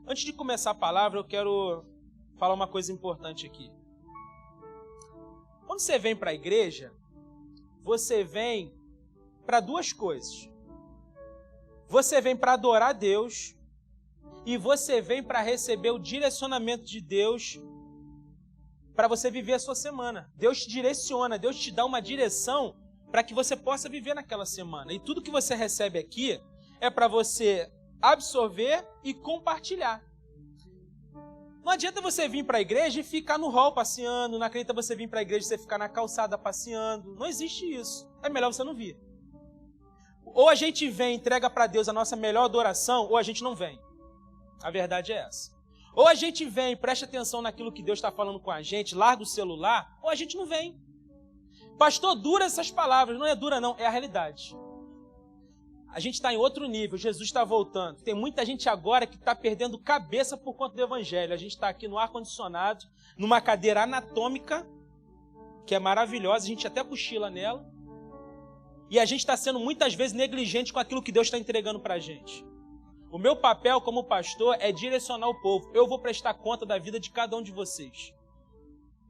Antes de começar a palavra, eu quero falar uma coisa importante aqui. Quando você vem para a igreja, você vem para duas coisas. Você vem para adorar a Deus e você vem para receber o direcionamento de Deus para você viver a sua semana. Deus te direciona, Deus te dá uma direção para que você possa viver naquela semana. E tudo que você recebe aqui é para você absorver e compartilhar. Não adianta você vir para a igreja e ficar no hall passeando, não acredita você vir para a igreja e você ficar na calçada passeando. Não existe isso. É melhor você não vir. Ou a gente vem e entrega para Deus a nossa melhor adoração, ou a gente não vem. A verdade é essa. Ou a gente vem e presta atenção naquilo que Deus está falando com a gente, larga o celular, ou a gente não vem. Pastor, dura essas palavras. Não é dura não, é a realidade. A gente está em outro nível, Jesus está voltando. Tem muita gente agora que está perdendo cabeça por conta do evangelho. A gente está aqui no ar-condicionado, numa cadeira anatômica, que é maravilhosa, a gente até cochila nela. E a gente está sendo muitas vezes negligente com aquilo que Deus está entregando para a gente. O meu papel como pastor é direcionar o povo. Eu vou prestar conta da vida de cada um de vocês.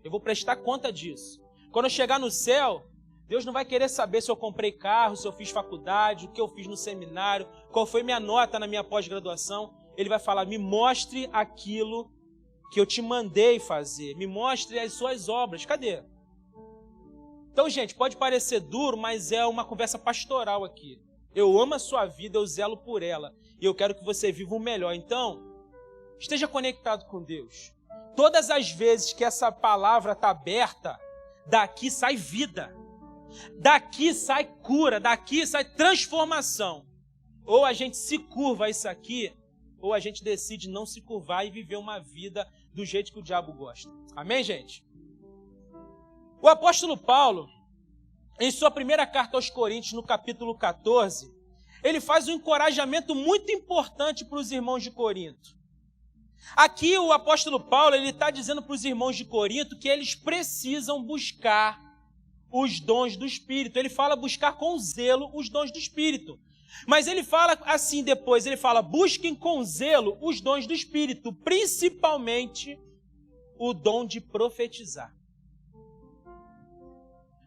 Eu vou prestar conta disso. Quando eu chegar no céu, Deus não vai querer saber se eu comprei carro, se eu fiz faculdade, o que eu fiz no seminário, qual foi minha nota na minha pós-graduação. Ele vai falar, me mostre aquilo que eu te mandei fazer. Me mostre as suas obras. Cadê? Então, gente, pode parecer duro, mas é uma conversa pastoral aqui. Eu amo a sua vida, eu zelo por ela. E eu quero que você viva o melhor. Então, esteja conectado com Deus. Todas as vezes que essa palavra está aberta, daqui sai vida. Daqui sai cura, daqui sai transformação. Ou a gente se curva a isso aqui, ou a gente decide não se curvar e viver uma vida do jeito que o diabo gosta. Amém, gente? O apóstolo Paulo, em sua primeira carta aos Coríntios, no capítulo 14, ele faz um encorajamento muito importante para os irmãos de Corinto. Aqui o apóstolo Paulo está dizendo para os irmãos de Corinto que eles precisam buscar os dons do Espírito. Ele fala buscar com zelo os dons do Espírito. Mas ele fala assim depois, ele fala, busquem com zelo os dons do Espírito, principalmente o dom de profetizar.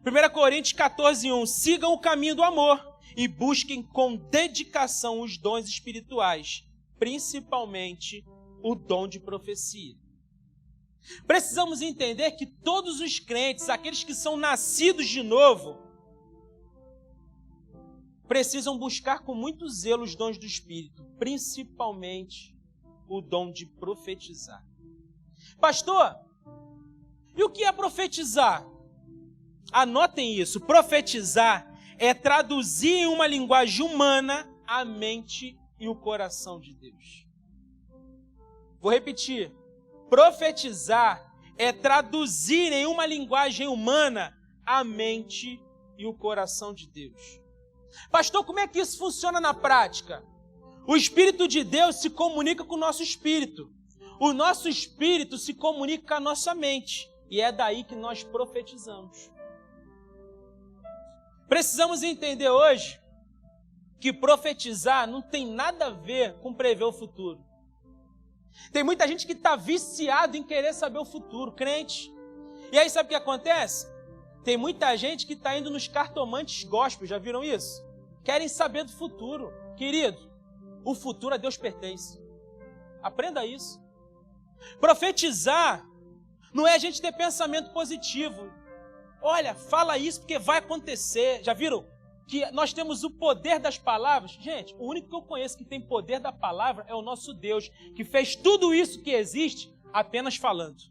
1 Coríntios 14:1, sigam o caminho do amor e busquem com dedicação os dons espirituais, principalmente o dom de profecia. Precisamos entender que todos os crentes, aqueles que são nascidos de novo, precisam buscar com muito zelo os dons do Espírito, principalmente o dom de profetizar. Pastor, e o que é profetizar? Anotem isso, profetizar é traduzir em uma linguagem humana a mente e o coração de Deus. Vou repetir. Profetizar é traduzir em uma linguagem humana a mente e o coração de Deus. Pastor, como é que isso funciona na prática? O Espírito de Deus se comunica com o nosso espírito. O nosso espírito se comunica com a nossa mente. E é daí que nós profetizamos. Precisamos entender hoje que profetizar não tem nada a ver com prever o futuro. Tem muita gente que está viciado em querer saber o futuro, crente. E aí sabe o que acontece? Tem muita gente que está indo nos cartomantes gospel, já viram isso? Querem saber do futuro. Querido, o futuro a Deus pertence. Aprenda isso. Profetizar não é a gente ter pensamento positivo. Olha, fala isso porque vai acontecer. Já viram? Que nós temos o poder das palavras. Gente, o único que eu conheço que tem poder da palavra é o nosso Deus, que fez tudo isso que existe apenas falando.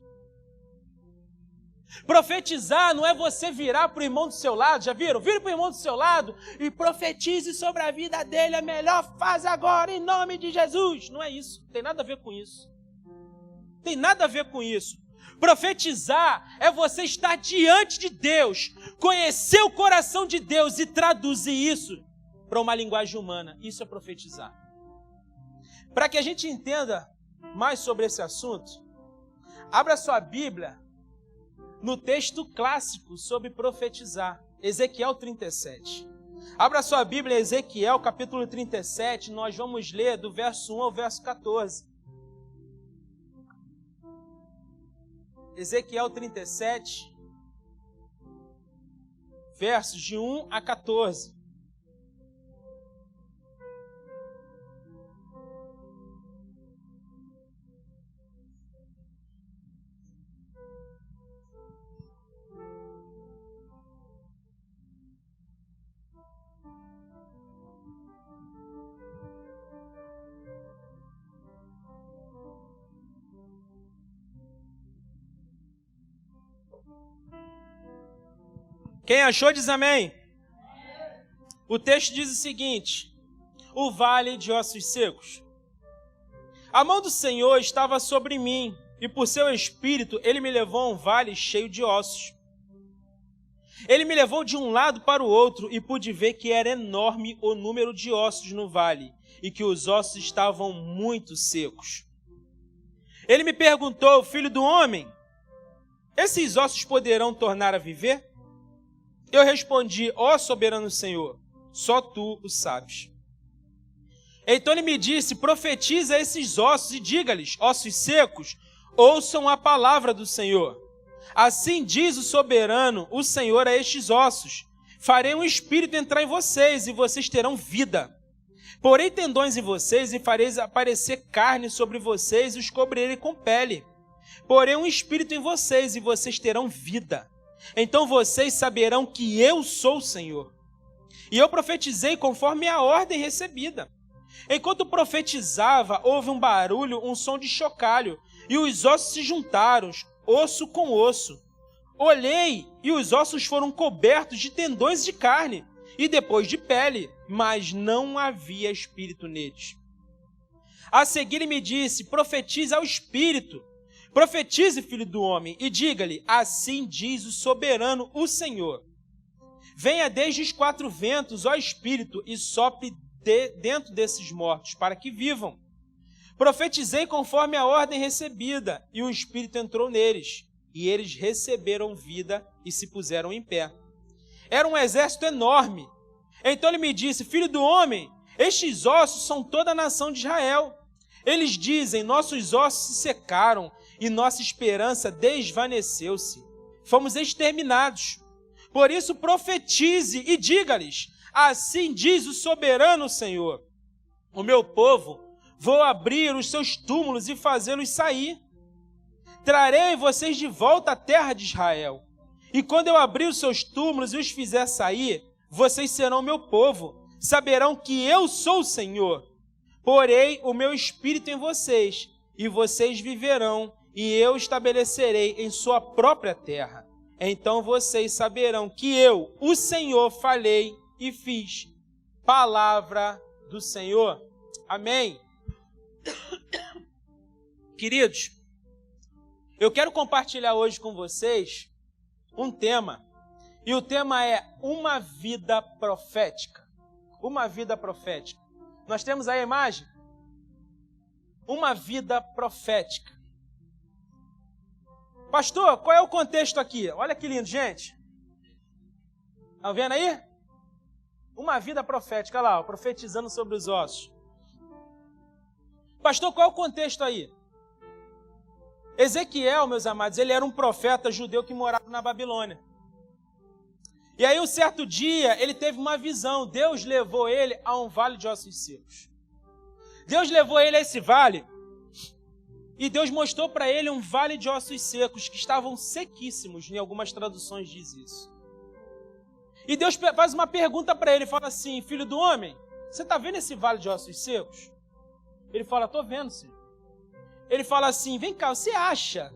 Profetizar não é você virar para o irmão do seu lado, já viram? Vire para o irmão do seu lado e profetize sobre a vida dele, a melhor fase agora, em nome de Jesus. Não é isso, não tem nada a ver com isso. Tem nada a ver com isso. Profetizar é você estar diante de Deus, conhecer o coração de Deus e traduzir isso para uma linguagem humana. Isso é profetizar. Para que a gente entenda mais sobre esse assunto, abra sua Bíblia no texto clássico sobre profetizar, Ezequiel 37. Abra sua Bíblia, Ezequiel, capítulo 37, nós vamos ler do verso 1 ao verso 14. Ezequiel 37, versos de 1 a 14. Quem achou diz amém. O texto diz o seguinte: o vale de ossos secos. A mão do Senhor estava sobre mim, e por seu espírito ele me levou a um vale cheio de ossos. Ele me levou de um lado para o outro, e pude ver que era enorme o número de ossos no vale, e que os ossos estavam muito secos. Ele me perguntou: filho do homem, esses ossos poderão tornar a viver? Eu respondi: ó soberano Senhor, só tu o sabes. Então ele me disse: profetiza esses ossos e diga-lhes: ossos secos, ouçam a palavra do Senhor. Assim diz o soberano, o Senhor, a estes ossos: farei um espírito entrar em vocês e vocês terão vida. Porei tendões em vocês e farei aparecer carne sobre vocês e os cobrirei com pele. Porei um espírito em vocês e vocês terão vida. Então vocês saberão que eu sou o Senhor. E eu profetizei conforme a ordem recebida. Enquanto profetizava, houve um barulho, um som de chocalho, e os ossos se juntaram, osso com osso. Olhei, e os ossos foram cobertos de tendões de carne, e depois de pele, mas não havia espírito neles. A seguir ele me disse: profetize ao espírito. Profetize, filho do homem, e diga-lhe: assim diz o soberano, o Senhor. Venha desde os quatro ventos, ó Espírito, e sopre dentro desses mortos, para que vivam. Profetizei conforme a ordem recebida, e o Espírito entrou neles, e eles receberam vida e se puseram em pé. Era um exército enorme. Então ele me disse: filho do homem, estes ossos são toda a nação de Israel. Eles dizem: nossos ossos se secaram, e nossa esperança desvaneceu-se. Fomos exterminados. Por isso profetize e diga-lhes: assim diz o soberano Senhor. O meu povo, vou abrir os seus túmulos e fazê-los sair. Trarei vocês de volta à terra de Israel. E quando eu abrir os seus túmulos e os fizer sair, vocês serão meu povo. Saberão que eu sou o Senhor. Porei o meu espírito em vocês, e vocês viverão, e eu estabelecerei em sua própria terra. Então vocês saberão que eu, o Senhor, falei e fiz. Palavra do Senhor. Amém. Queridos, eu quero compartilhar hoje com vocês um tema. E o tema é uma vida profética. Uma vida profética. Nós temos aí a imagem? Uma vida profética. Pastor, qual é o contexto aqui? Olha que lindo, gente. Estão vendo aí? Uma vida profética, olha lá, profetizando sobre os ossos. Pastor, qual é o contexto aí? Ezequiel, meus amados, ele era um profeta judeu que morava na Babilônia. E aí, um certo dia, ele teve uma visão. Deus levou ele a um vale de ossos secos. Deus levou ele a esse vale, e Deus mostrou para ele um vale de ossos secos, que estavam sequíssimos, em algumas traduções diz isso. E Deus faz uma pergunta para ele, fala assim: filho do homem, você está vendo esse vale de ossos secos? Ele fala: estou vendo, Senhor. Ele fala assim: vem cá, você acha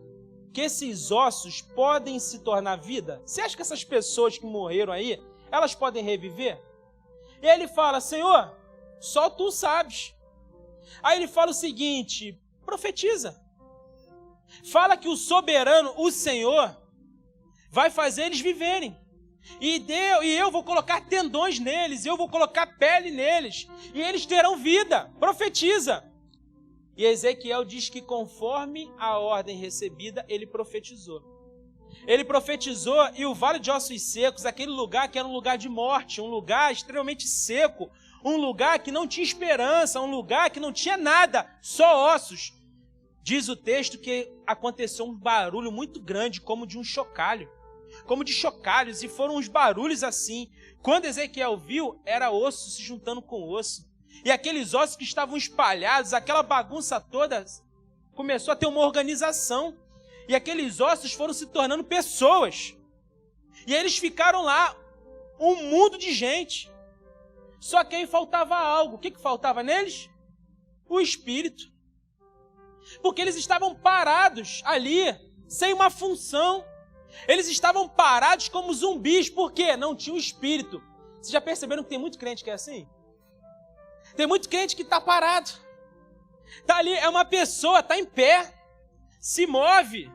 que esses ossos podem se tornar vida? Você acha que essas pessoas que morreram aí, elas podem reviver? E aí ele fala: Senhor, só tu sabes. Aí ele fala o seguinte: profetiza. Fala que o soberano, o Senhor, vai fazer eles viverem. E eu vou colocar tendões neles, eu vou colocar pele neles, e eles terão vida. Profetiza. E Ezequiel diz que conforme a ordem recebida, ele profetizou. Ele profetizou, e o vale de ossos secos, aquele lugar que era um lugar de morte, um lugar extremamente seco, um lugar que não tinha esperança, um lugar que não tinha nada, só ossos. Diz o texto que aconteceu um barulho muito grande, como de um chocalho, como de chocalhos, e foram uns barulhos assim. Quando Ezequiel viu, era osso se juntando com osso. E aqueles ossos que estavam espalhados, aquela bagunça toda, começou a ter uma organização. E aqueles ossos foram se tornando pessoas. E eles ficaram lá, um mundo de gente. Só que aí faltava algo. O que faltava neles? O espírito. Porque eles estavam parados ali, sem uma função. Eles estavam parados como zumbis. Por quê? Não tinha um espírito. Vocês já perceberam que tem muito crente que é assim? Tem muito crente que está parado. Está ali, é uma pessoa, está em pé, se move.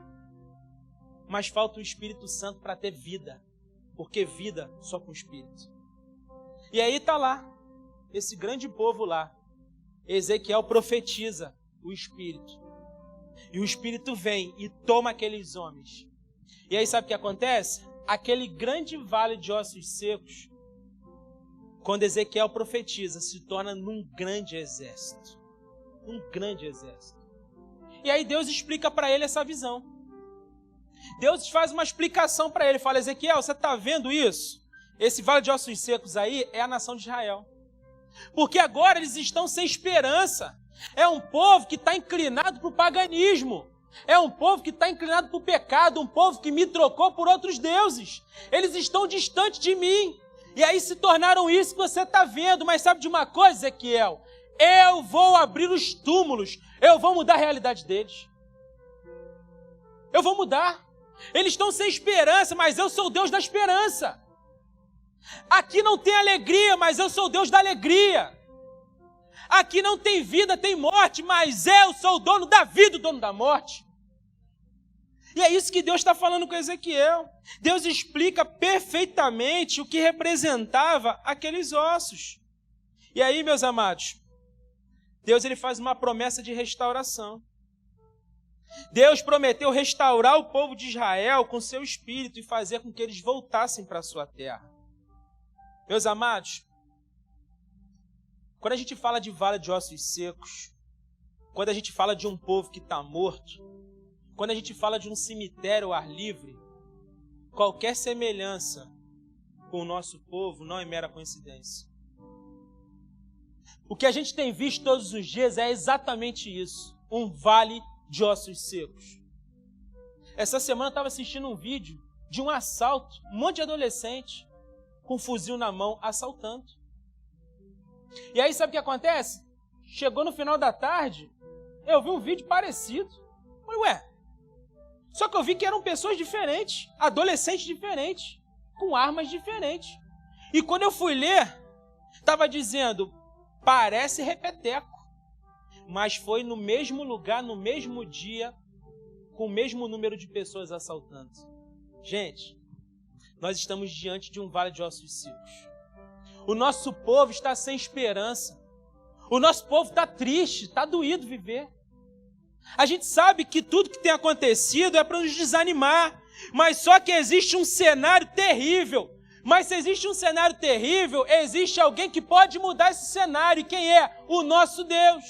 Mas falta o Espírito Santo para ter vida. Porque vida só com o Espírito. E aí está lá, esse grande povo lá. Ezequiel profetiza o Espírito. E o Espírito vem e toma aqueles homens. E aí sabe o que acontece? Aquele grande vale de ossos secos, quando Ezequiel profetiza, se torna num grande exército. Um grande exército. E aí Deus explica para ele essa visão. Deus faz uma explicação para ele. Fala, Ezequiel, você está vendo isso? Esse vale de ossos secos aí é a nação de Israel. Porque agora eles estão sem esperança. É um povo que está inclinado para o paganismo. É um povo que está inclinado para o pecado. Um povo que me trocou por outros deuses. Eles estão distantes de mim. E aí se tornaram isso que você está vendo. Mas sabe de uma coisa, Ezequiel? Eu vou abrir os túmulos. Eu vou mudar a realidade deles. Eu vou mudar. Eles estão sem esperança, mas eu sou o Deus da esperança. Aqui não tem alegria, mas eu sou o Deus da alegria. Aqui não tem vida, tem morte, mas eu sou o dono da vida, o dono da morte. E é isso que Deus está falando com Ezequiel. Deus explica perfeitamente o que representava aqueles ossos. E aí, meus amados, Deus ele faz uma promessa de restauração. Deus prometeu restaurar o povo de Israel com seu espírito e fazer com que eles voltassem para a sua terra. Meus amados, quando a gente fala de vale de ossos secos, quando a gente fala de um povo que está morto, quando a gente fala de um cemitério ao ar livre, qualquer semelhança com o nosso povo não é mera coincidência. O que a gente tem visto todos os dias é exatamente isso, um vale de ossos secos. Essa semana eu estava assistindo um vídeo de um assalto, um monte de adolescente com um fuzil na mão assaltando. E aí sabe o que acontece? Chegou no final da tarde, eu vi um vídeo parecido. Falei, ué, só que eu vi que eram pessoas diferentes, adolescentes diferentes, com armas diferentes. E quando eu fui ler, estava dizendo, parece repeteco, mas foi no mesmo lugar, no mesmo dia, com o mesmo número de pessoas assaltando. Gente, nós estamos diante de um vale de ossos secos. O nosso povo está sem esperança. O nosso povo está triste, está doído viver. A gente sabe que tudo que tem acontecido é para nos desanimar, mas só que existe um cenário terrível. Mas se existe um cenário terrível, existe alguém que pode mudar esse cenário. E quem é? O nosso Deus.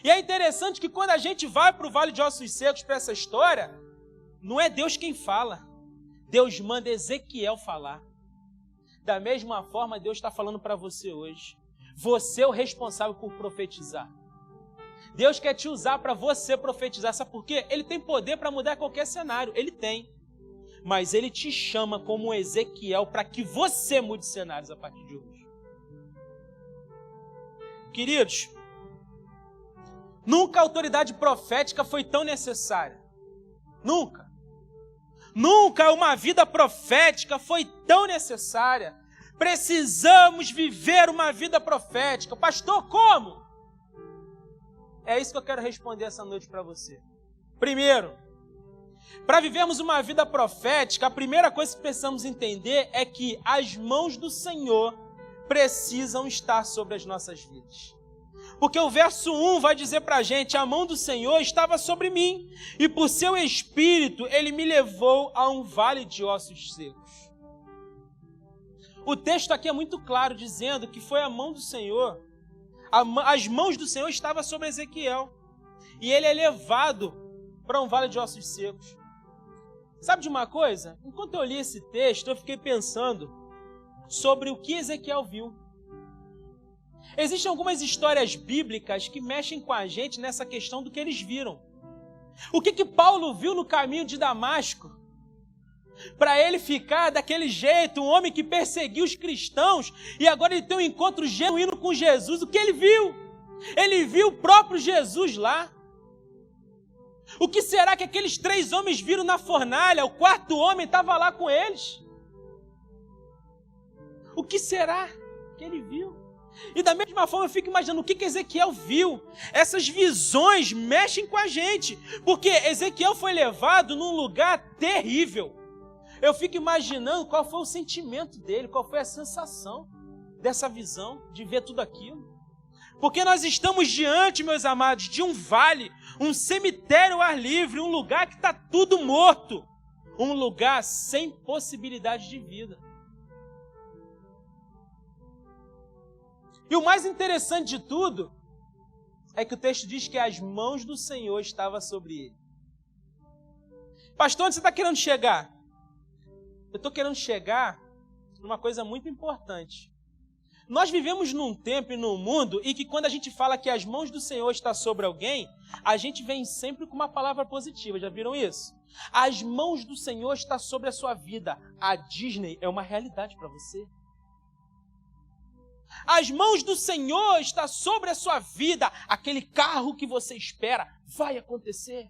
E é interessante que quando a gente vai para o Vale de Ossos Secos, para essa história, não é Deus quem fala. Deus manda Ezequiel falar. Da mesma forma, Deus está falando para você hoje. Você é o responsável por profetizar. Deus quer te usar para você profetizar. Sabe por quê? Ele tem poder para mudar qualquer cenário. Ele tem. Mas Ele te chama como Ezequiel para que você mude cenários a partir de hoje. Queridos, nunca a autoridade profética foi tão necessária. Nunca. Nunca uma vida profética foi tão necessária. Precisamos viver uma vida profética. Pastor, como? É isso que eu quero responder essa noite para você. Primeiro, para vivermos uma vida profética, a primeira coisa que precisamos entender é que as mãos do Senhor precisam estar sobre as nossas vidas. Porque o verso 1 vai dizer para a gente, a mão do Senhor estava sobre mim, e por seu Espírito Ele me levou a um vale de ossos secos. O texto aqui é muito claro, dizendo que foi a mão do Senhor, as mãos do Senhor estavam sobre Ezequiel. e ele é levado para um vale de ossos secos. Sabe de uma coisa? Enquanto eu li esse texto, eu fiquei pensando sobre o que Ezequiel viu. Existem algumas histórias bíblicas que mexem com a gente nessa questão do que eles viram. O que Paulo viu no caminho de Damasco? Para ele ficar daquele jeito, um homem que perseguiu os cristãos e agora ele tem um encontro genuíno com Jesus. O que ele viu? Ele viu o próprio Jesus lá. O que será que aqueles 3 homens viram na fornalha? O 4º homem estava lá com eles. O que será que ele viu? E da mesma forma eu fico imaginando o que Ezequiel viu. Essas visões mexem com a gente, porque Ezequiel foi levado num lugar terrível. Eu fico imaginando qual foi o sentimento dele, qual foi a sensação dessa visão, de ver tudo aquilo. Porque nós estamos diante, meus amados, de um vale, um cemitério ao ar livre, um lugar que está tudo morto, um lugar sem possibilidade de vida. E o mais interessante de tudo é que o texto diz que as mãos do Senhor estavam sobre ele. Pastor, onde você está querendo chegar? Eu estou querendo chegar numa coisa muito importante. Nós vivemos num tempo e num mundo em que quando a gente fala que as mãos do Senhor estão sobre alguém, a gente vem sempre com uma palavra positiva. Já viram isso? As mãos do Senhor estão sobre a sua vida. A Disney é uma realidade para você. As mãos do Senhor estão sobre a sua vida. Aquele carro que você espera vai acontecer.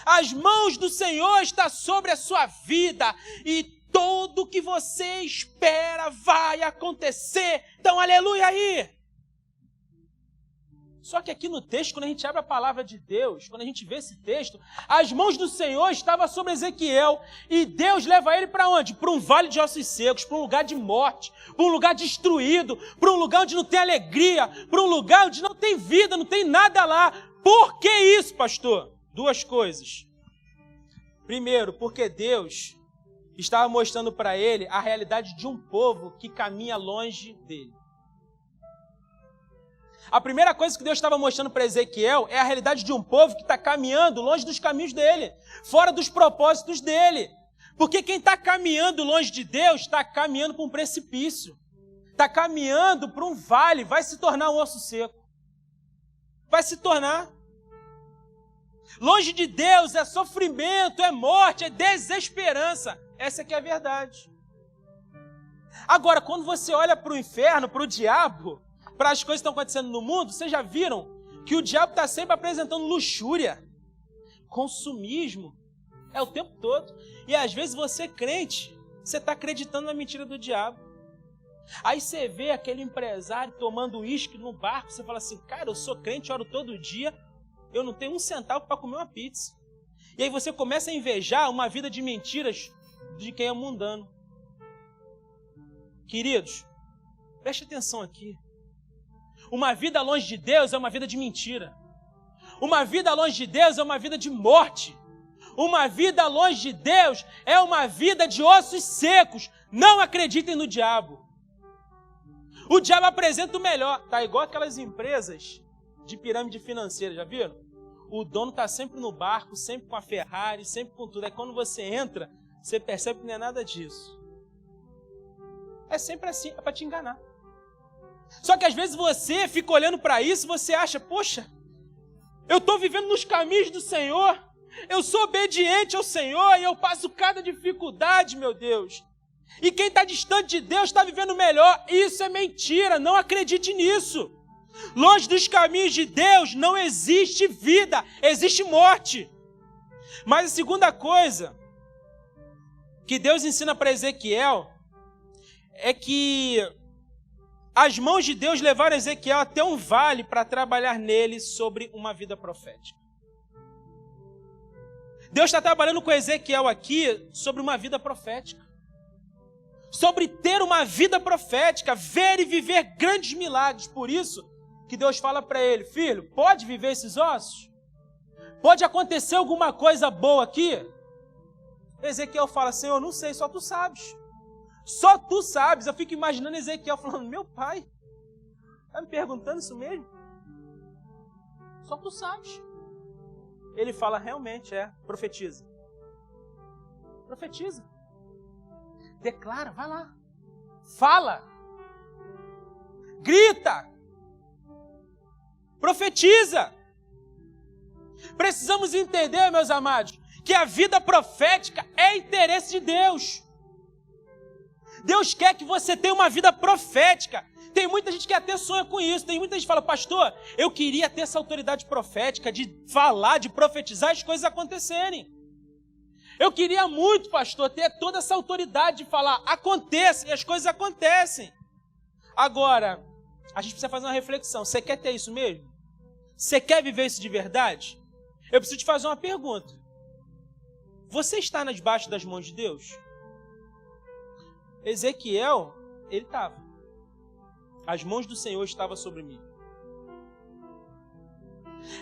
As mãos do Senhor estão sobre a sua vida e tudo que você espera vai acontecer. Então, aleluia aí! Só que aqui no texto, quando a gente abre a palavra de Deus, quando a gente vê esse texto, as mãos do Senhor estavam sobre Ezequiel e Deus leva ele para onde? Para um vale de ossos secos, para um lugar de morte, para um lugar destruído, para um lugar onde não tem alegria, para um lugar onde não tem vida, não tem nada lá. Por que isso, pastor? 2 coisas. Primeiro, porque Deus estava mostrando para ele a realidade de um povo que caminha longe dele. A primeira coisa que Deus estava mostrando para Ezequiel é a realidade de um povo que está caminhando longe dos caminhos dele, fora dos propósitos dele. Porque quem está caminhando longe de Deus está caminhando para um precipício, está caminhando para um vale, vai se tornar um osso seco. Vai se tornar. Longe de Deus é sofrimento, é morte, é desesperança. Essa que é a verdade. Agora, quando você olha para o inferno, para o diabo, para as coisas que estão acontecendo no mundo, vocês já viram que o diabo está sempre apresentando luxúria, consumismo, é o tempo todo. E às vezes você crente, você está acreditando na mentira do diabo. Aí você vê aquele empresário tomando uísque no barco, você fala assim, cara, eu sou crente, oro todo dia, eu não tenho 1 centavo para comer uma pizza. E aí você começa a invejar uma vida de mentiras de quem é mundano. Queridos, preste atenção aqui. Uma vida longe de Deus é uma vida de mentira. Uma vida longe de Deus é uma vida de morte. Uma vida longe de Deus é uma vida de ossos secos. Não acreditem no diabo. O diabo apresenta o melhor. Tá igual aquelas empresas de pirâmide financeira, já viram? O dono está sempre no barco, sempre com a Ferrari, sempre com tudo. Aí quando você entra, você percebe que não é nada disso. É sempre assim, é para te enganar. Só que às vezes você fica olhando para isso e você acha, poxa, eu estou vivendo nos caminhos do Senhor, eu sou obediente ao Senhor e eu passo cada dificuldade, meu Deus. E quem está distante de Deus está vivendo melhor. Isso é mentira, não acredite nisso. Longe dos caminhos de Deus não existe vida, existe morte. Mas a segunda coisa que Deus ensina para Ezequiel é que as mãos de Deus levaram Ezequiel até um vale para trabalhar nele sobre uma vida profética. Deus está trabalhando com Ezequiel aqui sobre uma vida profética. Sobre ter uma vida profética, ver e viver grandes milagres. Por isso que Deus fala para ele, filho, pode viver esses ossos? Pode acontecer alguma coisa boa aqui? Ezequiel fala, Senhor, eu não sei, só tu sabes. Só tu sabes. Eu fico imaginando Ezequiel falando, meu pai, está me perguntando isso mesmo? Só tu sabes. Ele fala, realmente profetiza. Profetiza. Declara, vai lá. Fala. Grita. Profetiza. Precisamos entender, meus amados, que a vida profética é interesse de Deus. Deus quer que você tenha uma vida profética. Tem muita gente que até sonha com isso. Tem muita gente que fala, pastor, eu queria ter essa autoridade profética de falar, de profetizar as coisas acontecerem. Eu queria muito, pastor, ter toda essa autoridade de falar, aconteça, e as coisas acontecem. Agora, a gente precisa fazer uma reflexão. Você quer ter isso mesmo? Você quer viver isso de verdade? Eu preciso te fazer uma pergunta. Você está debaixo das mãos de Deus? Ezequiel, ele estava. As mãos do Senhor estavam sobre mim.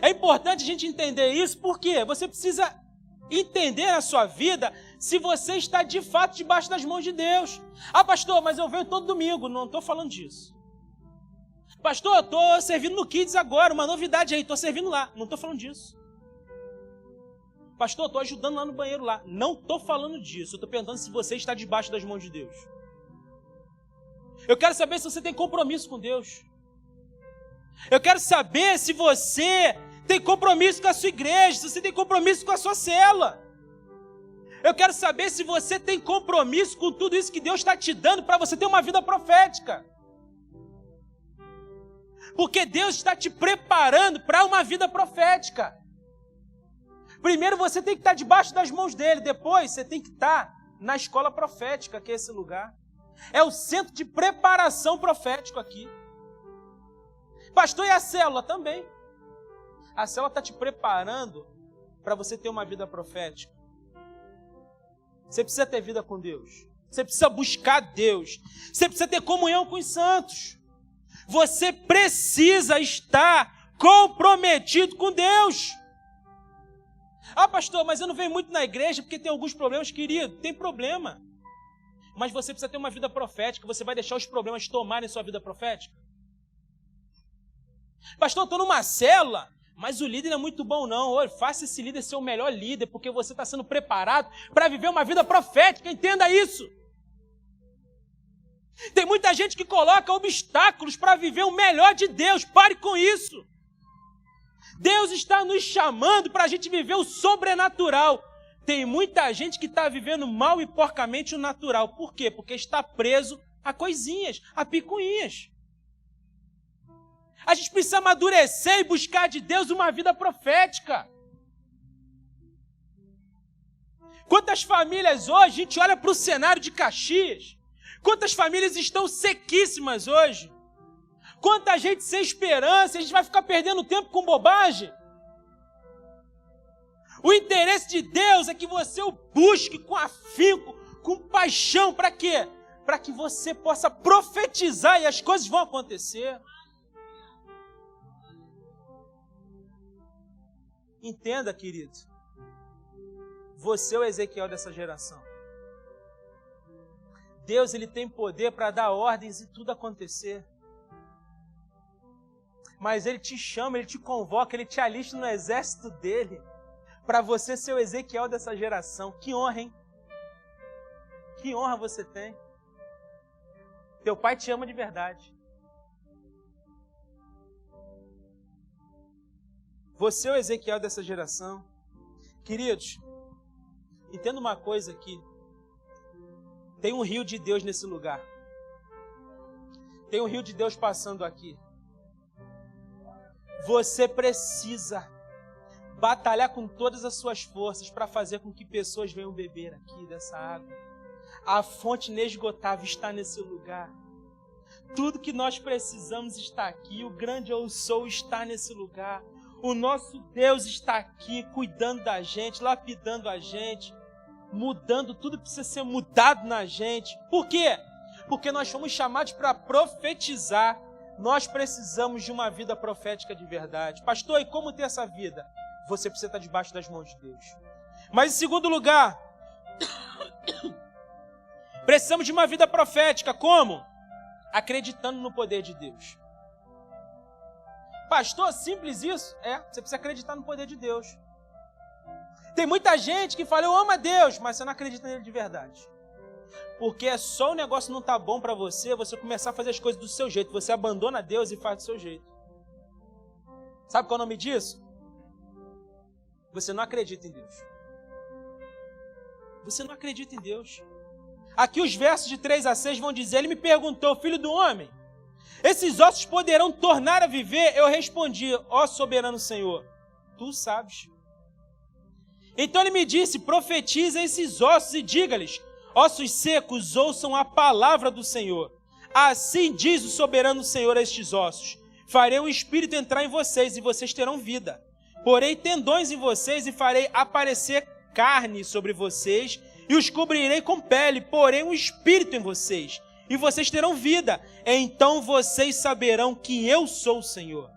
É importante a gente entender isso, porque você precisa entender na sua vida se você está de fato debaixo das mãos de Deus. Ah, pastor, mas eu venho todo domingo. Não estou falando disso. Pastor, eu estou servindo no Kids agora, uma novidade aí, estou servindo lá. Não estou falando disso. Pastor, eu estou ajudando lá no banheiro lá. Não estou falando disso. Eu estou perguntando se você está debaixo das mãos de Deus. Eu quero saber se você tem compromisso com Deus. Eu quero saber se você tem compromisso com a sua igreja, se você tem compromisso com a sua célula. Eu quero saber se você tem compromisso com tudo isso que Deus está te dando para você ter uma vida profética. Porque Deus está te preparando para uma vida profética. Primeiro você tem que estar debaixo das mãos dele, depois você tem que estar na escola profética, que é esse lugar. É o centro de preparação profético aqui. Pastor, e a célula também. A célula está te preparando para você ter uma vida profética. Você precisa ter vida com Deus. Você precisa buscar Deus. Você precisa ter comunhão com os santos. Você precisa estar comprometido com Deus. Ah, pastor, mas eu não venho muito na igreja porque tem alguns problemas, querido. Tem problema. Mas você precisa ter uma vida profética. Você vai deixar os problemas tomarem sua vida profética? Pastor, eu estou numa célula, mas o líder não é muito bom não. Olha, faça esse líder ser o melhor líder, porque você está sendo preparado para viver uma vida profética. Entenda isso. Tem muita gente que coloca obstáculos para viver o melhor de Deus. Pare com isso. Deus está nos chamando para a gente viver o sobrenatural. Tem muita gente que está vivendo mal e porcamente o natural. Por quê? Porque está preso a coisinhas, a picuinhas. A gente precisa amadurecer e buscar de Deus uma vida profética. Quantas famílias hoje, a gente olha para o cenário de Caxias, quantas famílias estão sequíssimas hoje? Quanta gente sem esperança, a gente vai ficar perdendo tempo com bobagem? O interesse de Deus é que você o busque com afinco, com paixão, para quê? Para que você possa profetizar e as coisas vão acontecer. Entenda, querido, você é o Ezequiel dessa geração. Deus, ele tem poder para dar ordens e tudo acontecer. Mas ele te chama, ele te convoca, ele te alista no exército dele, para você ser o Ezequiel dessa geração. Que honra, hein? Que honra você tem. Teu pai te ama de verdade. Você é o Ezequiel dessa geração. Queridos, entenda uma coisa aqui. Tem um rio de Deus nesse lugar. Tem um rio de Deus passando aqui. Você precisa batalhar com todas as suas forças para fazer com que pessoas venham beber aqui dessa água. A fonte inesgotável está nesse lugar. Tudo que nós precisamos está aqui. O grande eu sou está nesse lugar. O nosso Deus está aqui cuidando da gente, lapidando a gente, mudando tudo que precisa ser mudado na gente. Por quê? Porque nós fomos chamados para profetizar. Nós precisamos de uma vida profética de verdade. Pastor, e como ter essa vida? Você precisa estar debaixo das mãos de Deus. Mas em segundo lugar, precisamos de uma vida profética. Como? Acreditando no poder de Deus. Pastor, simples isso? Você precisa acreditar no poder de Deus. Tem muita gente que fala, eu amo a Deus, mas você não acredita nele de verdade. Porque é só o negócio não tá bom para você começar a fazer as coisas do seu jeito. Você abandona Deus e faz do seu jeito. Sabe qual é o nome disso? Você não acredita em Deus. Você não acredita em Deus. Aqui os versos de 3 a 6 vão dizer, ele me perguntou, filho do homem, esses ossos poderão tornar a viver? Eu respondi, ó soberano Senhor, tu sabes. Então ele me disse, profetiza esses ossos e diga-lhes, ossos secos, ouçam a palavra do Senhor. Assim diz o soberano Senhor a estes ossos, farei um espírito entrar em vocês e vocês terão vida. Porei tendões em vocês e farei aparecer carne sobre vocês e os cobrirei com pele, porei um espírito em vocês e vocês terão vida. Então vocês saberão que eu sou o Senhor.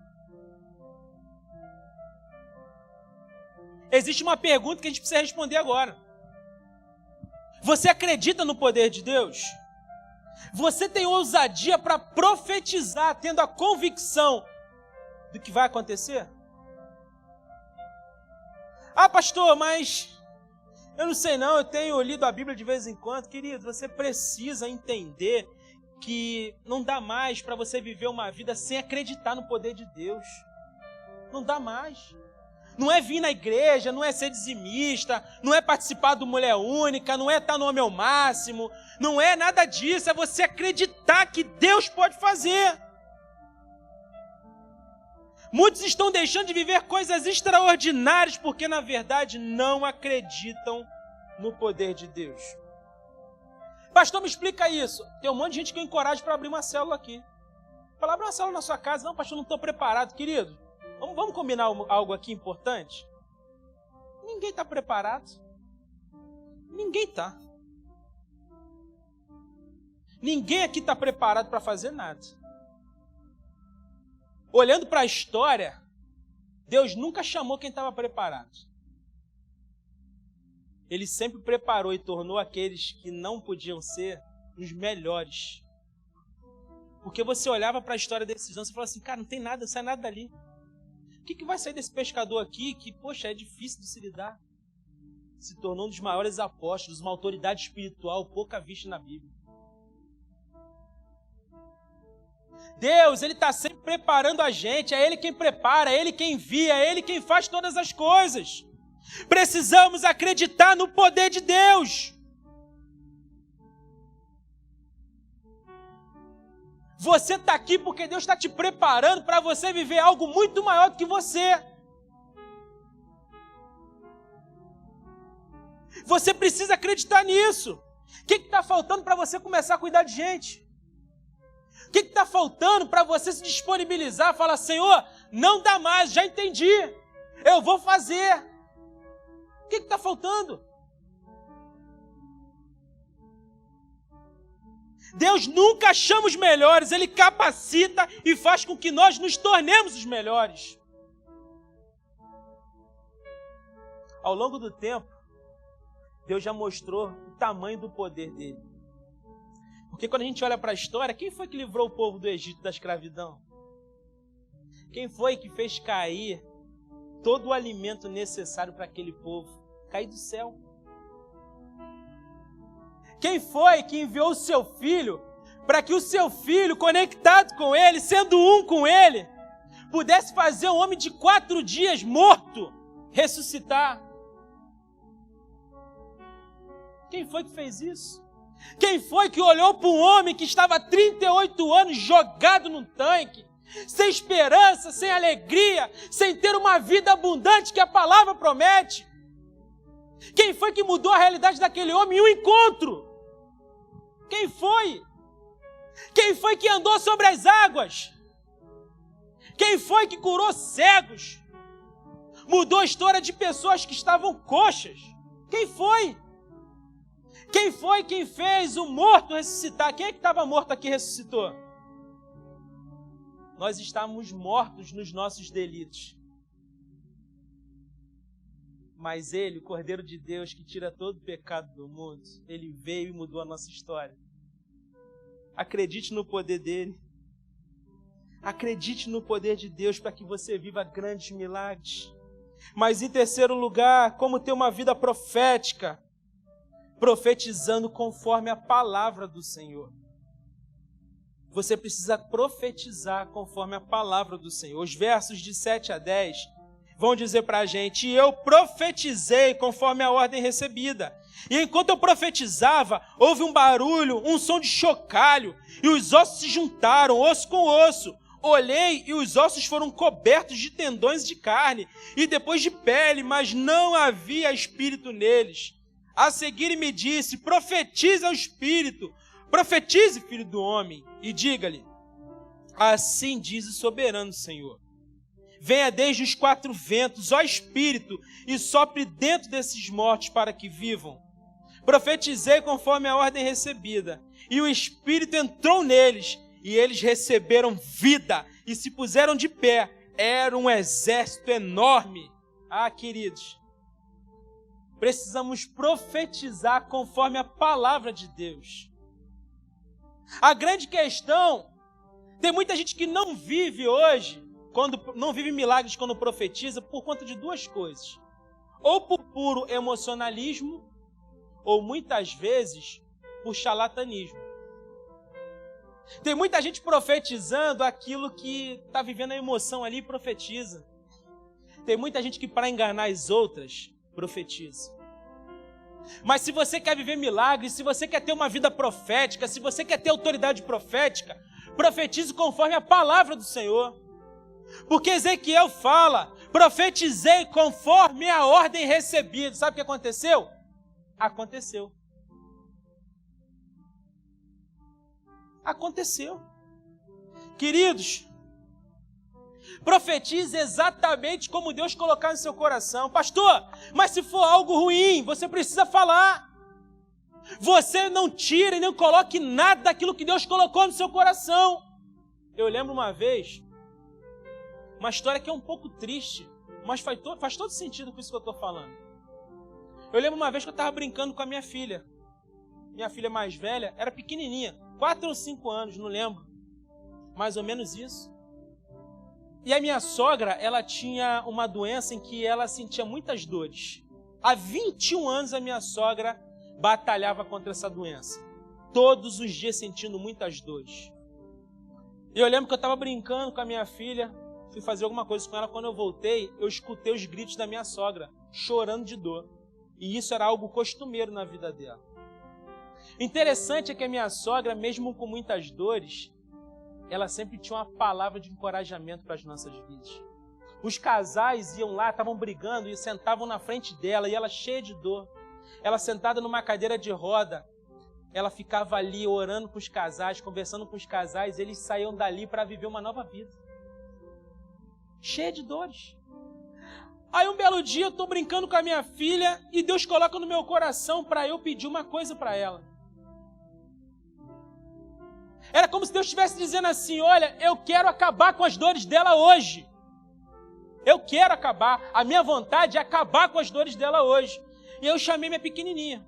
Existe uma pergunta que a gente precisa responder agora. Você acredita no poder de Deus? Você tem ousadia para profetizar, tendo a convicção do que vai acontecer? Ah, pastor, mas eu não sei não, eu tenho lido a Bíblia de vez em quando. Querido, você precisa entender que não dá mais para você viver uma vida sem acreditar no poder de Deus. Não dá mais. Não é vir na igreja, não é ser dizimista, não é participar do Mulher Única, não é estar no Homem ao Máximo, não é nada disso, é você acreditar que Deus pode fazer. Muitos estão deixando de viver coisas extraordinárias porque, na verdade, não acreditam no poder de Deus. Pastor, me explica isso. Tem um monte de gente que eu encorajo para abrir uma célula aqui. Para abrir uma célula na sua casa. Não, pastor, não estou preparado. Querido, vamos combinar algo aqui importante? Ninguém está preparado. Ninguém está. Ninguém aqui está preparado para fazer nada. Olhando para a história, Deus nunca chamou quem estava preparado. Ele sempre preparou e tornou aqueles que não podiam ser os melhores. Porque você olhava para a história desses homens e falava assim, cara, não tem nada, não sai nada dali. O que vai sair desse pescador aqui que, poxa, é difícil de se lidar? Se tornou um dos maiores apóstolos, uma autoridade espiritual pouca vista na Bíblia. Deus, Ele está sempre preparando a gente, é Ele quem prepara, é Ele quem envia, é Ele quem faz todas as coisas. Precisamos acreditar no poder de Deus. Você está aqui porque Deus está te preparando para você viver algo muito maior do que você. Você precisa acreditar nisso. O que está faltando para você começar a cuidar de gente? O que está faltando para você se disponibilizar? Falar, Senhor, não dá mais, já entendi, eu vou fazer. O que está faltando? Deus nunca chama os melhores, Ele capacita e faz com que nós nos tornemos os melhores. Ao longo do tempo, Deus já mostrou o tamanho do poder dele. Porque quando a gente olha para a história, quem foi que livrou o povo do Egito da escravidão? Quem foi que fez cair todo o alimento necessário para aquele povo? Cair do céu. Quem foi que enviou o seu filho para que o seu filho, conectado com ele, sendo um com ele, pudesse fazer um homem de 4 dias morto ressuscitar? Quem foi que fez isso? Quem foi que olhou para um homem que estava há 38 anos jogado num tanque, sem esperança, sem alegria, sem ter uma vida abundante que a palavra promete? Quem foi que mudou a realidade daquele homem em um encontro? Quem foi? Quem foi que andou sobre as águas? Quem foi que curou cegos? Mudou a história de pessoas que estavam coxas? Quem foi? Quem foi quem fez o morto ressuscitar? Quem é que estava morto aqui e ressuscitou? Nós estávamos mortos nos nossos delitos. Mas Ele, o Cordeiro de Deus, que tira todo o pecado do mundo, Ele veio e mudou a nossa história. Acredite no poder dEle. Acredite no poder de Deus para que você viva grandes milagres. Mas em terceiro lugar, como ter uma vida profética? Profetizando conforme a palavra do Senhor. Você precisa profetizar conforme a palavra do Senhor. Os versos de 7 a 10 vão dizer para a gente: e eu profetizei conforme a ordem recebida. E enquanto eu profetizava, houve um barulho, um som de chocalho, e os ossos se juntaram, osso com osso. Olhei e os ossos foram cobertos de tendões de carne, e depois de pele, mas não havia espírito neles. A seguir me disse: profetize ao espírito, profetize, filho do homem, e diga-lhe: assim diz o soberano Senhor. Venha desde os 4 ventos, ó Espírito, e sopre dentro desses mortos para que vivam. Profetizei conforme a ordem recebida, e o Espírito entrou neles, e eles receberam vida, e se puseram de pé. Era um exército enorme. Ah, queridos, precisamos profetizar conforme a palavra de Deus. A grande questão, tem muita gente que não vive hoje, não vive milagres quando profetiza, por conta de 2 coisas. Ou por puro emocionalismo, ou muitas vezes por charlatanismo. Tem muita gente profetizando aquilo que está vivendo a emoção ali e profetiza. Tem muita gente que, para enganar as outras, profetiza. Mas se você quer viver milagres, se você quer ter uma vida profética, se você quer ter autoridade profética, profetize conforme a palavra do Senhor. Porque Ezequiel fala: profetizei conforme a ordem recebida. Sabe o que aconteceu? Aconteceu. Aconteceu. Queridos, profetize exatamente como Deus colocar no seu coração. Pastor, mas se for algo ruim, você precisa falar. Você não tira e não coloque nada daquilo que Deus colocou no seu coração. Eu lembro uma vez, uma história que é um pouco triste, mas faz todo sentido com isso que eu estou falando. Eu lembro uma vez que eu estava brincando com a minha filha. Minha filha mais velha era pequenininha, 4 ou 5 anos, não lembro. Mais ou menos isso. E a minha sogra, ela tinha uma doença em que ela sentia muitas dores. Há 21 anos a minha sogra batalhava contra essa doença. Todos os dias sentindo muitas dores. E eu lembro que eu estava brincando com a minha filha, fui fazer alguma coisa com ela. Quando eu voltei, eu escutei os gritos da minha sogra, chorando de dor. E isso era algo costumeiro na vida dela. Interessante é que a minha sogra, mesmo com muitas dores, ela sempre tinha uma palavra de encorajamento para as nossas vidas. Os casais iam lá, estavam brigando e sentavam na frente dela, e ela cheia de dor. Ela sentada numa cadeira de roda, ela ficava ali orando com os casais, conversando com os casais, eles saíam dali para viver uma nova vida. Cheia de dores. Aí um belo dia eu estou brincando com a minha filha e Deus coloca no meu coração para eu pedir uma coisa para ela. Era como se Deus estivesse dizendo assim: olha, eu quero acabar com as dores dela hoje. Eu quero acabar. A minha vontade é acabar com as dores dela hoje. E eu chamei minha pequenininha.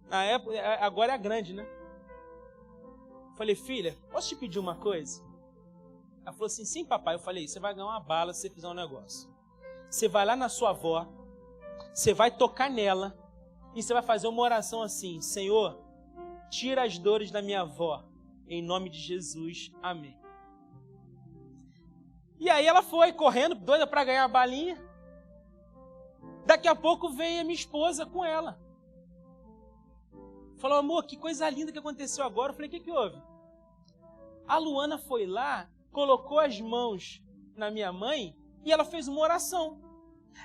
Na época, agora é a grande, né? Falei: filha, posso te pedir uma coisa? Ela falou assim: sim, papai. Eu falei: você vai ganhar uma bala se você fizer um negócio. Você vai lá na sua avó, você vai tocar nela e você vai fazer uma oração assim: Senhor, tira as dores da minha avó, em nome de Jesus, amém. E aí ela foi correndo, doida para ganhar a balinha. Daqui a pouco veio a minha esposa com ela. Falou: amor, que coisa linda que aconteceu agora. Eu falei: o que houve? A Luana foi lá, colocou as mãos na minha mãe e ela fez uma oração.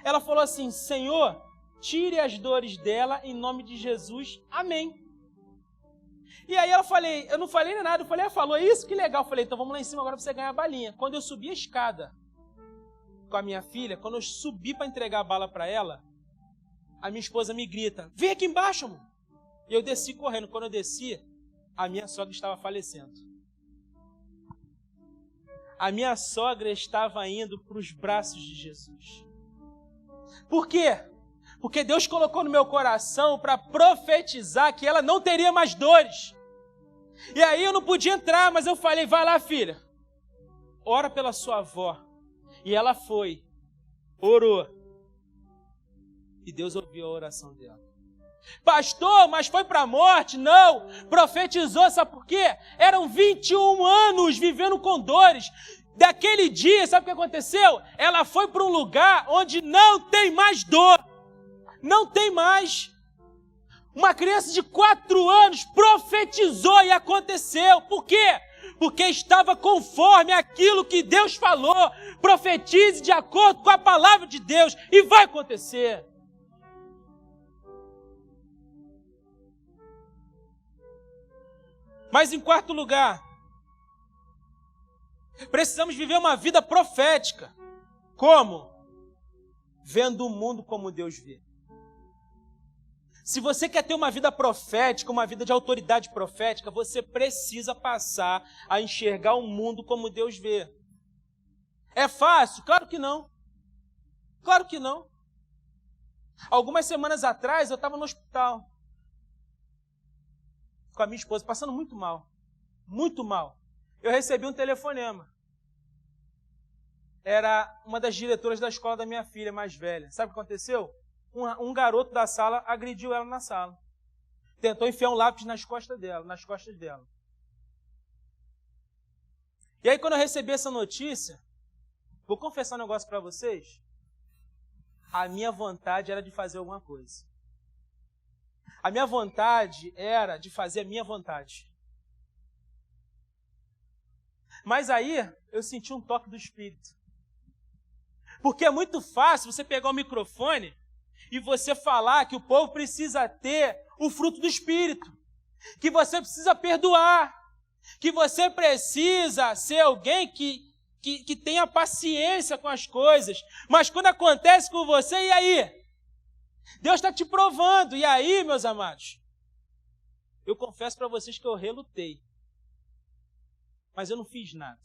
Ela falou assim: Senhor, tire as dores dela em nome de Jesus, amém. E aí eu não falei nada, eu falei: falou isso? Que legal. Eu falei: então vamos lá em cima agora para você ganhar a balinha. Quando eu subi a escada com a minha filha, quando eu subi para entregar a bala para ela, a minha esposa me grita: vem aqui embaixo, amor. E eu desci correndo. Quando eu desci, a minha sogra estava falecendo. A minha sogra estava indo para os braços de Jesus. Por quê? Porque Deus colocou no meu coração para profetizar que ela não teria mais dores. E aí eu não podia entrar, mas eu falei: vai lá, filha, ora pela sua avó. E ela foi, orou. E Deus ouviu a oração dela. Pastor, mas foi para a morte? Não, profetizou, sabe por quê? Eram 21 anos vivendo com dores. Daquele dia, sabe o que aconteceu? Ela foi para um lugar onde não tem mais dor. Não tem mais. Uma criança de 4 anos profetizou e aconteceu. Por quê? Porque estava conforme aquilo que Deus falou. Profetize de acordo com a palavra de Deus e vai acontecer. Mas em quarto lugar, precisamos viver uma vida profética. Como? Vendo o mundo como Deus vê. Se você quer ter uma vida profética, uma vida de autoridade profética, você precisa passar a enxergar o mundo como Deus vê. É fácil? Claro que não. Claro que não. Algumas semanas atrás eu estava no hospital com a minha esposa, passando muito mal. Muito mal. Eu recebi um telefonema. Era uma das diretoras da escola da minha filha mais velha. Sabe o que aconteceu? Um garoto da sala agrediu ela na sala. Tentou enfiar um lápis nas costas dela. E aí, quando eu recebi essa notícia, vou confessar um negócio para vocês. A minha vontade era de fazer alguma coisa. A minha vontade era de fazer a minha vontade. Mas aí, eu senti um toque do Espírito. Porque é muito fácil você pegar o microfone e você falar que o povo precisa ter o fruto do Espírito, que você precisa perdoar, que você precisa ser alguém que tenha paciência com as coisas. Mas quando acontece com você, e aí? Deus está te provando. E aí, meus amados? Eu confesso para vocês que eu relutei, mas eu não fiz nada.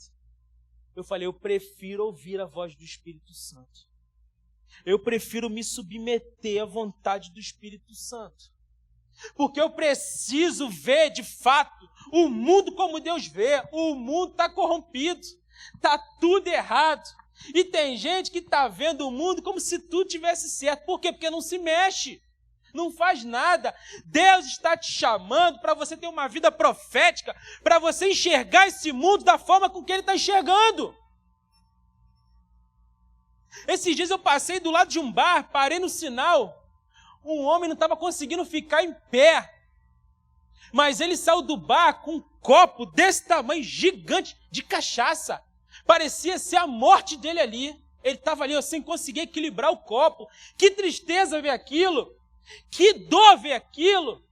Eu falei, eu prefiro ouvir a voz do Espírito Santo. Eu prefiro me submeter à vontade do Espírito Santo. Porque eu preciso ver, de fato, o mundo como Deus vê. O mundo está corrompido. Está tudo errado. E tem gente que está vendo o mundo como se tudo tivesse certo. Por quê? Porque não se mexe. Não faz nada. Deus está te chamando para você ter uma vida profética, para você enxergar esse mundo da forma com que Ele está enxergando. Esses dias eu passei do lado de um bar, parei no sinal, um homem não estava conseguindo ficar em pé, mas ele saiu do bar com um copo desse tamanho, gigante, de cachaça. Parecia ser a morte dele ali. Ele estava ali sem conseguir equilibrar o copo. Que tristeza ver aquilo, que dor ver aquilo.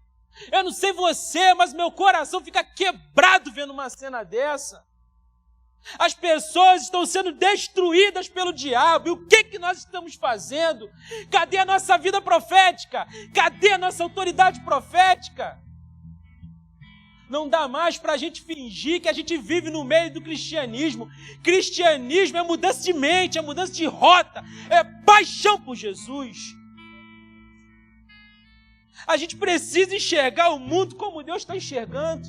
Eu não sei você, mas meu coração fica quebrado vendo uma cena dessa. As pessoas estão sendo destruídas pelo diabo. E o que nós estamos fazendo? Cadê a nossa vida profética? Cadê a nossa autoridade profética? Não dá mais para a gente fingir que a gente vive no meio do cristianismo. Cristianismo é mudança de mente, é mudança de rota, é paixão por Jesus. A gente precisa enxergar o mundo como Deus está enxergando.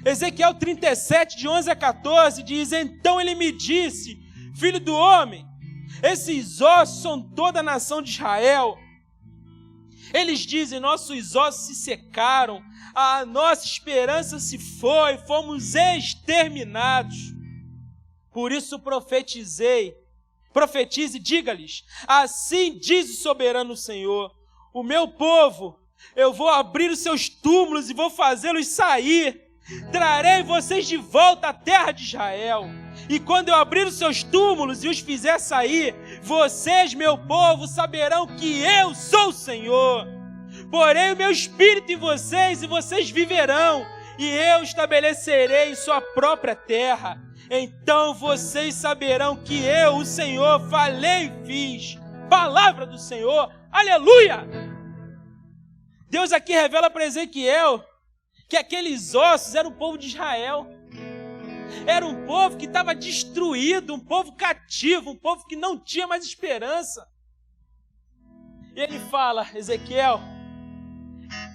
Ezequiel 37, de 11 a 14, diz: então ele me disse, filho do homem, esses ossos são toda a nação de Israel. Eles dizem, nossos ossos se secaram, a nossa esperança se foi, fomos exterminados. Por isso profetize e diga-lhes, assim diz o soberano Senhor, o meu povo, eu vou abrir os seus túmulos e vou fazê-los sair. Trarei vocês de volta à terra de Israel. E quando eu abrir os seus túmulos e os fizer sair, vocês, meu povo, saberão que eu sou o Senhor. Porém o meu espírito em vocês, e vocês viverão, e eu estabelecerei em sua própria terra. Então vocês saberão que eu, o Senhor, falei e fiz. Palavra do Senhor, aleluia! Deus aqui revela para Ezequiel que aqueles ossos eram o povo de Israel. Era um povo que estava destruído, um povo cativo, um povo que não tinha mais esperança. E ele fala, Ezequiel,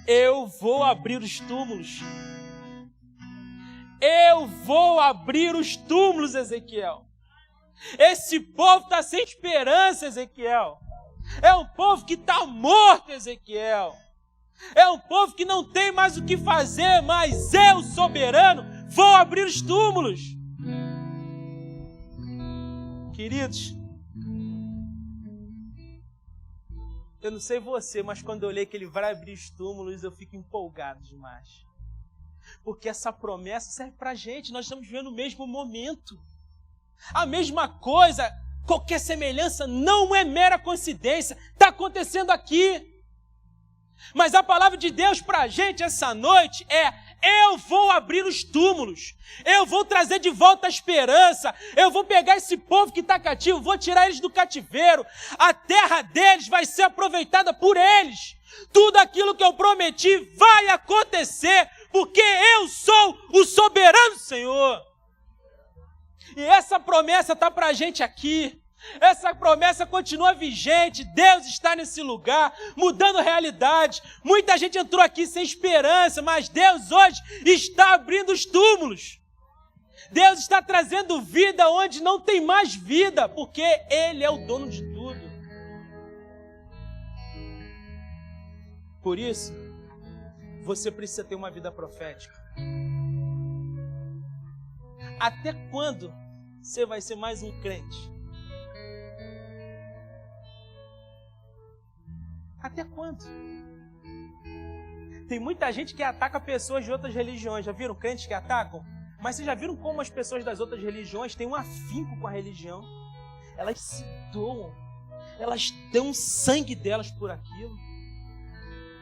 eu vou abrir os túmulos. eu vou abrir os túmulos, Ezequiel. Esse povo está sem esperança, Ezequiel. É um povo que está morto, Ezequiel. É um povo que não tem mais o que fazer, mas eu, soberano, vou abrir os túmulos. Queridos, eu não sei você, mas quando eu leio que ele vai abrir os túmulos, eu fico empolgado demais. Porque essa promessa serve para a gente, nós estamos vivendo o mesmo momento. A mesma coisa, qualquer semelhança não é mera coincidência, está acontecendo aqui. Mas a palavra de Deus para a gente essa noite é: eu vou abrir os túmulos, eu vou trazer de volta a esperança, eu vou pegar esse povo que está cativo, vou tirar eles do cativeiro, a terra deles vai ser aproveitada por eles. Tudo aquilo que eu prometi vai acontecer, porque eu sou o soberano Senhor. E essa promessa está para a gente aqui. Essa promessa continua vigente, Deus está nesse lugar, mudando realidade. Muita gente entrou aqui sem esperança, mas Deus hoje está abrindo os túmulos. Deus está trazendo vida onde não tem mais vida, porque Ele é o dono de tudo. Por isso, você precisa ter uma vida profética. Até quando você vai ser mais um crente? Até quando? Tem muita gente que ataca pessoas de outras religiões. Já viram crentes que atacam? Mas vocês já viram como as pessoas das outras religiões têm um afinco com a religião? Elas se doam. Elas dão sangue delas por aquilo.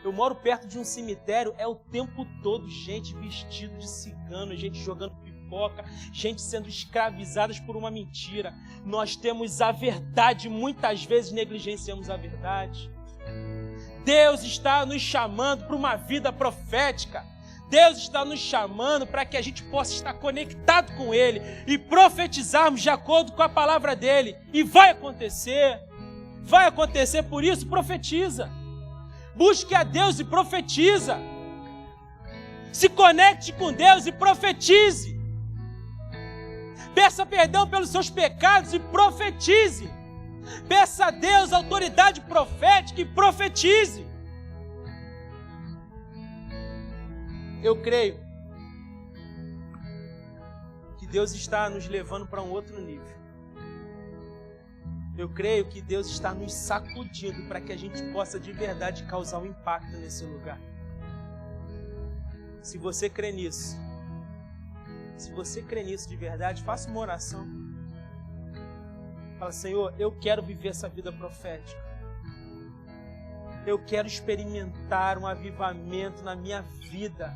Eu moro perto de um cemitério, é o tempo todo gente vestida de cigano, gente jogando pipoca, gente sendo escravizadas por uma mentira. Nós temos a verdade, muitas vezes negligenciamos a verdade. Deus está nos chamando para uma vida profética. Deus está nos chamando para que a gente possa estar conectado com Ele e profetizarmos de acordo com a palavra dEle. E vai acontecer, por isso profetiza. Busque a Deus e profetiza. Se conecte com Deus e profetize. Peça perdão pelos seus pecados e profetize. Peça a Deus autoridade profética e profetize. Eu creio que Deus está nos levando para um outro nível. Eu creio que Deus está nos sacudindo para que a gente possa de verdade causar um impacto nesse lugar. Se você crê nisso, de verdade, faça uma oração. Fala: Senhor, eu quero viver essa vida profética. Eu quero experimentar um avivamento na minha vida.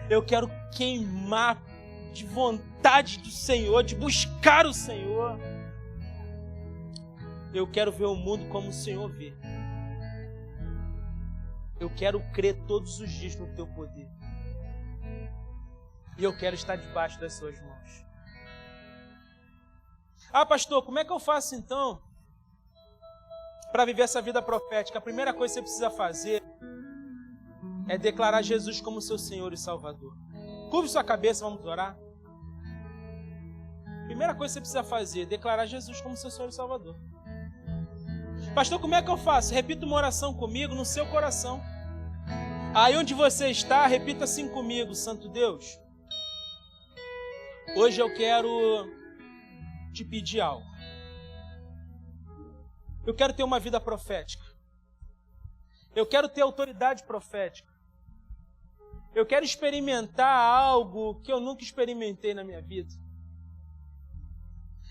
Eu quero queimar de vontade do Senhor, de buscar o Senhor. Eu quero ver o mundo como o Senhor vê. Eu quero crer todos os dias no Teu poder. E eu quero estar debaixo das Suas mãos. Ah, pastor, como é que eu faço então para viver essa vida profética? A primeira coisa que você precisa fazer é declarar Jesus como seu Senhor e Salvador. Curve sua cabeça, vamos orar. Primeira coisa que você precisa fazer é declarar Jesus como seu Senhor e Salvador. Pastor, como é que eu faço? Repita uma oração comigo no seu coração. Aí onde você está, repita assim comigo: Santo Deus, hoje eu quero te pedir algo. Eu quero ter uma vida profética. Eu quero ter autoridade profética. Eu quero experimentar algo que eu nunca experimentei na minha vida.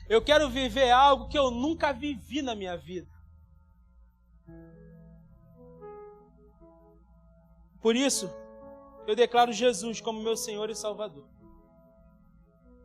Eu quero viver algo que eu nunca vivi na minha vida. Por isso, eu declaro Jesus como meu Senhor e Salvador.